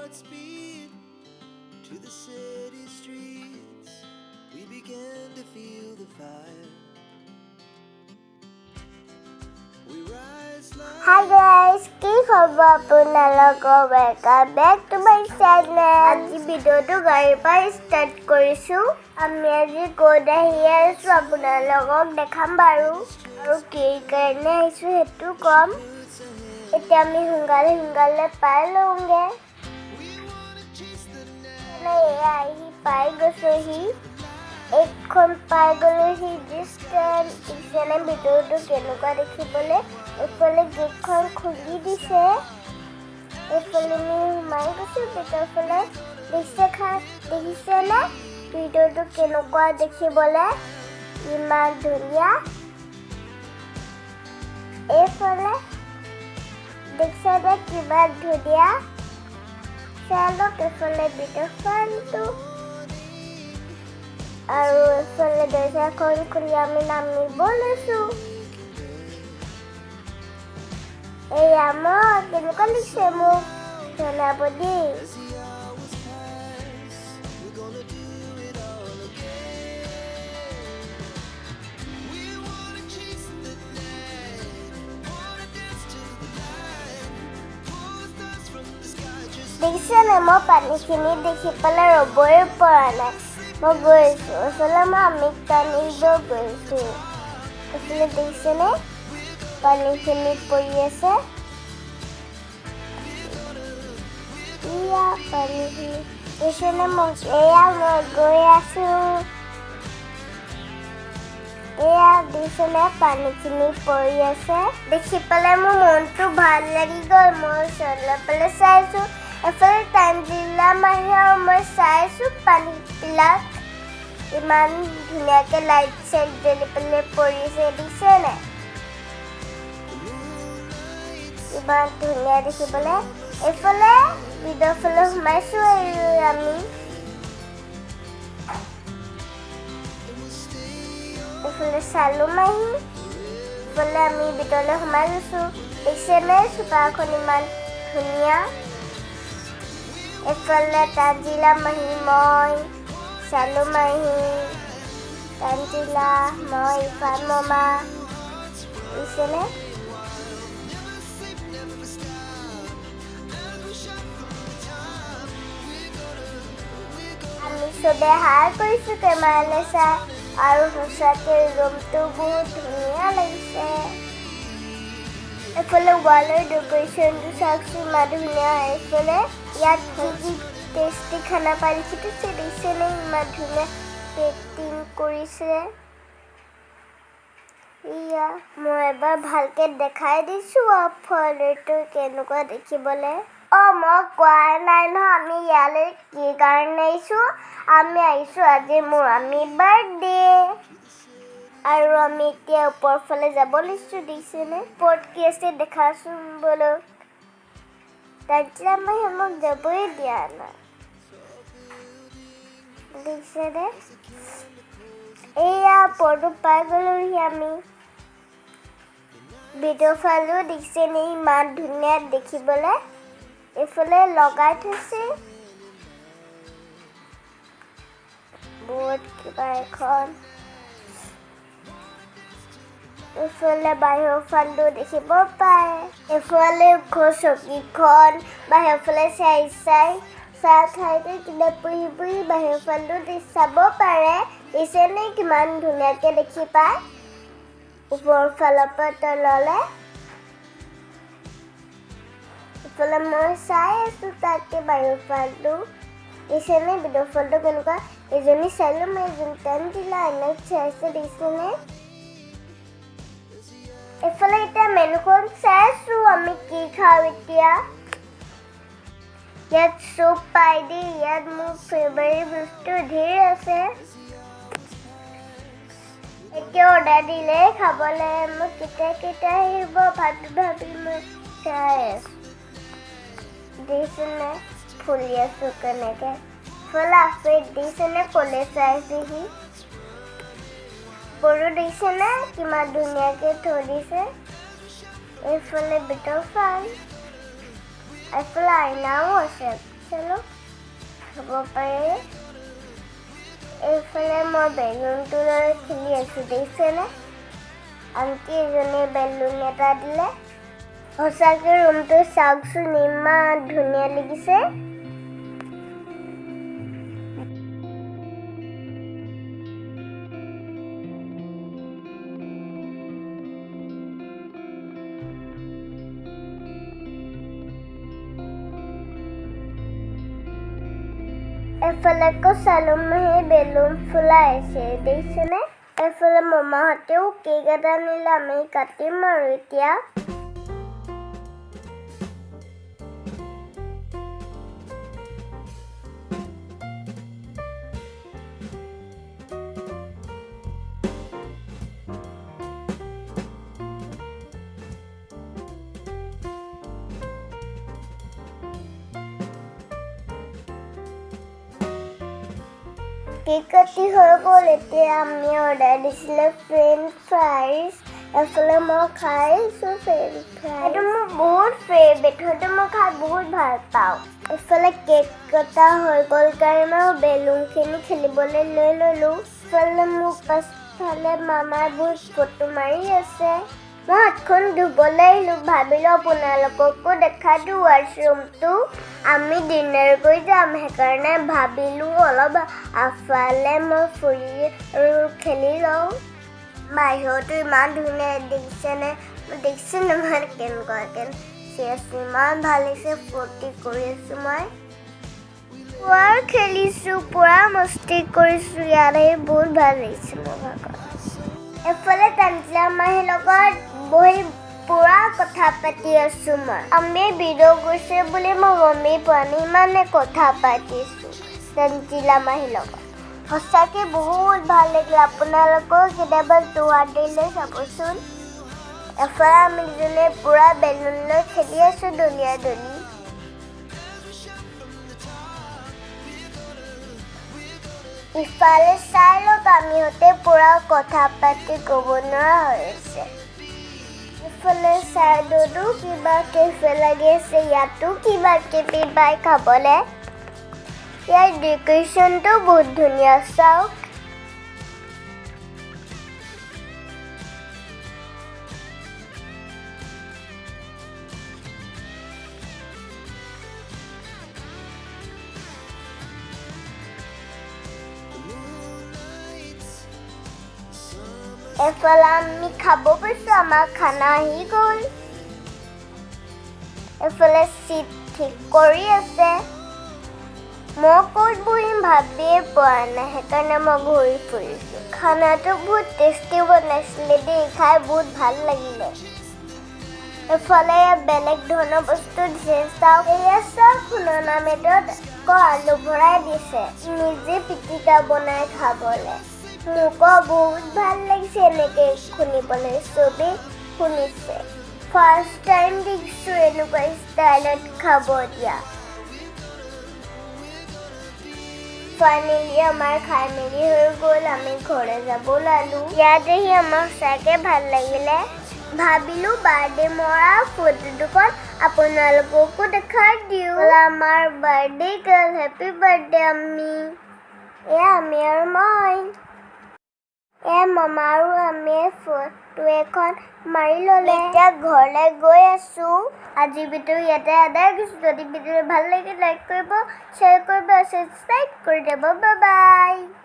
hearts beat to the city streets. We began to feel the fire. We rise like Hi guys, কি খবৰ আপোনালোকৰ? Welcome back to my channel. আজি ভিডিঅ'টো গাড়ীৰ পৰা start কৰিছোঁ। আমি আজি ক'ত আহি আছোঁ আপোনালোকক দেখাম বাৰু আৰু কি কাৰণে আহিছোঁ সেইটো ক'ম। এতিয়া আমি সোনকালে পাই লওঁগে। এয়া আহি পাই গৈছোহি। এইখন পাই গ'লোহি ডিষ্টেঞ্চ ইজনে ভিডিঅ'টো কেনেকুৱা দেখিবলৈ। এইফালে গেটখন খুলি দিছে। এইফালে আমি সোমাই গৈছোঁ ভিতৰফালে। দেখিছেনে ভিডিঅ'টো কেনেকুৱা দেখিবলৈ, ইমান ধুনীয়া। এইফালে দেখিছেনে কিমান ধুনীয়া। চালক এইফালে ভিতৰফালটো আৰু এইফালে দৰ্জাখন খুলি আমি নামিব লৈছোঁ। এয়া মই কেনেকুৱা লাগিছে মোক জনাব দেই। we're gonna do it all again. We wanna chase the night, wanna dance to the light, pull stars from the sky just দেখিছেনে মই পানীখিনি দেখি পেলাই ৰ'বই পৰা নাই। মই গৈছোঁ আচলতে মই আমিক টানিব গৈছোঁ। এইফালে দেখিছেনে পানীখিনি পৰি আছে। এয়া পানীখিনি দেখিছেনে এয়া মই গৈ আছোঁ। এয়া দেখিছেনে পানীখিনি পৰি আছে। দেখি পেলাই মোৰ মনটো ভাল লাগি গ'ল। মই ওচৰলৈ পেলাই চাইছোঁ। এফালে তানজিলা মাহী আৰু মই চাইছোঁ পানীবিলাক ইমান ধুনীয়াকৈ লাইট চাইট জ্বলি পেলাই পৰিছে। দেখিছেনে ইমান ধুনীয়া দেখিবলৈ। এইফালে ভিতৰফালে সোমাইছোঁ আৰু আমি। এইফালে চালোঁ মাহী। এইফালে আমি ভিতৰলৈ সোমাই গৈছোঁ। দেখিছেনে চোফাখন ইমান ধুনীয়া। এইফালে তানজিলা মাহী, মই চালোঁ মাহী, তানজিলা, মই ইফান মামা। দেখিছেনে আমি চবে হাই কৰিছোঁ কেমেৰালৈ চাই আৰু সঁচাকৈ ৰুমটো বহুত ধুনীয়া লাগিছে। এইফালে ৱালৰ ডেক'ৰেশ্যনটো চাওকচোন ইমান ধুনীয়া। এইফালে ইয়াত কি টেষ্টি খানা পাৰিছে দেখিছেনে ইমান ধুনীয়া পেকিং কৰিছে। এয়া মই এবাৰ ভালকৈ দেখাই দিছোঁ আৰু ফলটো কেনেকুৱা দেখিবলৈ। মই কোৱা নাই নহয় আমি ইয়ালৈ কি কাৰণে আহিছোঁ। আমি আহিছোঁ আজি মোৰ মামীৰ বাৰ্থডে আৰু আমি এতিয়া ওপৰৰ ফালে যাব লৈছোঁ। দেখিছেনে ওপৰত কি আছে দেখাচোন ব'লক। তানজিলা মাহীয়ে মোক যাবই দিয়া নাই। দেখিছেনে এয়া ওপৰটো পাই গ'লোহি আমি। ভিডিঅ' ফালো দেখিছেনে ইমান ধুনীয়া দেখিবলৈ। এইফালে লগাই থৈছে বহুত কিবা এখন। এইফালে বাহিৰৰ ফালটো দেখিব পাৰে। এইফালে চকীখন বাহিৰৰ ফালে চাই চাহ খাইকৈ কিবা পুহি বাহিৰৰ ফালটো চাব পাৰে। দেখিছেনে কিমান ধুনীয়াকৈ দেখি পায় ওপৰৰ ফালৰ পৰা তললৈ। এইফালে মই চাই আছোঁ তাকে বাহিৰৰ ফালটো। দেখিছেনে ভিডিঅ' ফালটো কেনেকুৱা। এজনী চালোঁ মই এজনী তানজিলা এনেকৈ চাইছে। দেখিছেনে এইফালে এতিয়া মেনুখন চাইছোঁ আমি কি খাওঁ এতিয়া। ইয়াত চুপ পাই দেই। ইয়াত মোৰ ফেভাৰিট বস্তু ধেৰ আছে। এতিয়া অৰ্ডাৰ দিলেই খাবলৈ মোক কেতিয়া আহিব ভাবি মই চাই আছোঁ। দেখিছেনে ফুলি আছোঁ কেনেকৈ। এইফালে আছে দেখিছেনে ক'লে চাইছেহি। বড়ো দেখিছেনে কিমান ধুনীয়াকৈ থৈ দিছে। এইফালে ভিতৰ ফাল, এইফালে আইনাও আছে। চালো খাব পাৰে এইফালে মই বেলুনটো লৈ খেলি আছোঁ দেখিছেনে আনকি এজনীয়ে বেলুন এটা দিলে সঁচাকৈ ৰুমটো চাওকচোন ইমান ধুনীয়া লাগিছে এফালে আকৌ চালুমাহী বেলুন ফুলাইছে দেখিছেনে এফালে মামাহঁতেও কেক এটা আনিলে আমি কাটিম আৰু এতিয়া কেক কাটি হৈ গ'ল এতিয়া আমি অৰ্ডাৰ দিছিলে ফ্ৰেঞ্চ ফ্ৰাইজ এফালে মই খাইছোঁ ফ্ৰেঞ্চ ফ্ৰাই এইটো মোৰ বহুত ফেভৰেট হয়তো মই খাই বহুত ভাল পাওঁ এফালে কেক কটা হৈ গ'ল কাৰণে মই বেলুনখিনি খেলিবলৈ লৈ ল'লোঁ এফালে মোৰ পাছফালে মামাই বহুত ফটো মাৰি আছে মই হাতখন ধুবলৈ আহিলোঁ ভাবিলোঁ আপোনালোককো দেখাই দিওঁ ৱাছৰুমটো আমি ডিনাৰ কৰি যাম সেইকাৰণে ভাবিলোঁ অলপ আগফালে মই ফুৰি আৰু খেলি লওঁ বাহিৰতো ইমান ধুনীয়া দেখিছেনে দেখিছেনে মই কেনেকুৱাকৈ চিৰিয়াছলি ইমান ভাল লাগিছে ফূৰ্তি কৰি আছোঁ মই পুৰা খেলিছোঁ পুৰা মস্তি কৰিছোঁ ইয়াত আহি বহুত ভাল লাগিছে মোৰ ভাগৰ এফালে তানজিলা মাহীৰ লগত বহি পুৰা কথা পাতি আছোঁ মই আমি ভিডিঅ' গৈছে বুলি মই গমেই পোৱা নাই ইমানে কথা পাতিছোঁ তানজিলা মাহীৰ লগত সঁচাকৈ বহুত ভাল লাগিলে আপোনালোকেও কেতিয়াবা যোৱাৰ দিলে চাবচোন এফালে আমি দুজনীয়ে পুৰা বেলুন লৈ খেলি আছোঁ দলিয়াই দলি ইফালে চাই লওক আমিহঁতে পুৰা কথা পাতি ক'ব নোৱাৰা হৈছে ইফালে চাইডতো কিবা কেফে লাগি আছে ইয়াতো কিবা কিবি পাই খাবলৈ ইয়াৰ ডেকৰেশ্যনটো বহুত ধুনীয়া চাওক এফালে আমি খাব পাইছোঁ আমাৰ খানা আহি গ'ল এফালে চিট ঠিক কৰি আছে মই ক'ত বহিম ভাবিয়ে পোৱা নাই সেইকাৰণে মই ঘূৰি ফুৰিছোঁ খানাটো বহুত টেষ্টি বনাইছিলে দেই খাই বহুত ভাল লাগিলে এফালে বেলেগ ধৰণৰ বস্তু দিছে চাওক এয়া চাওক খুন্দনা মেটত আকৌ আলু ভৰাই দিছে নিজে পিটিকা বনাই খাবলৈ মোকো বহুত ভাল লাগিছে এনেকৈ শুনিবলৈ চবেই শুনিছে ফাৰ্ষ্ট টাইম দেখিছোঁ এনেকুৱা ষ্টাইলত খাব দিয়া ফাইনেলি আমাৰ খাই মেলি হৈ গ'ল আমি ঘৰলৈ যাব ওলালোঁ ইয়াত আহি আমাক চাগে ভাল লাগিলে ভাবিলোঁ বাৰ্থডে মৰা ফটো দুখন আপোনালোককো দেখাই দিওঁ আমাৰ বাৰ্থডে গাৰ্ল হেপী বাৰ্থডে আমি এয়া আমি আৰু মই মামা আৰু আমি ফটো এখন মাৰি ল'লে এতিয়া ঘৰলৈ গৈ আছোঁ আজি ভিডিঅ' ইয়াতে আদায় কৰিছোঁ যদি ভিডিঅ' ভাল লাগে লাইক কৰিব শ্বেয়াৰ কৰিব ছাবস্ক্ৰাইব কৰি দিব বাই বাই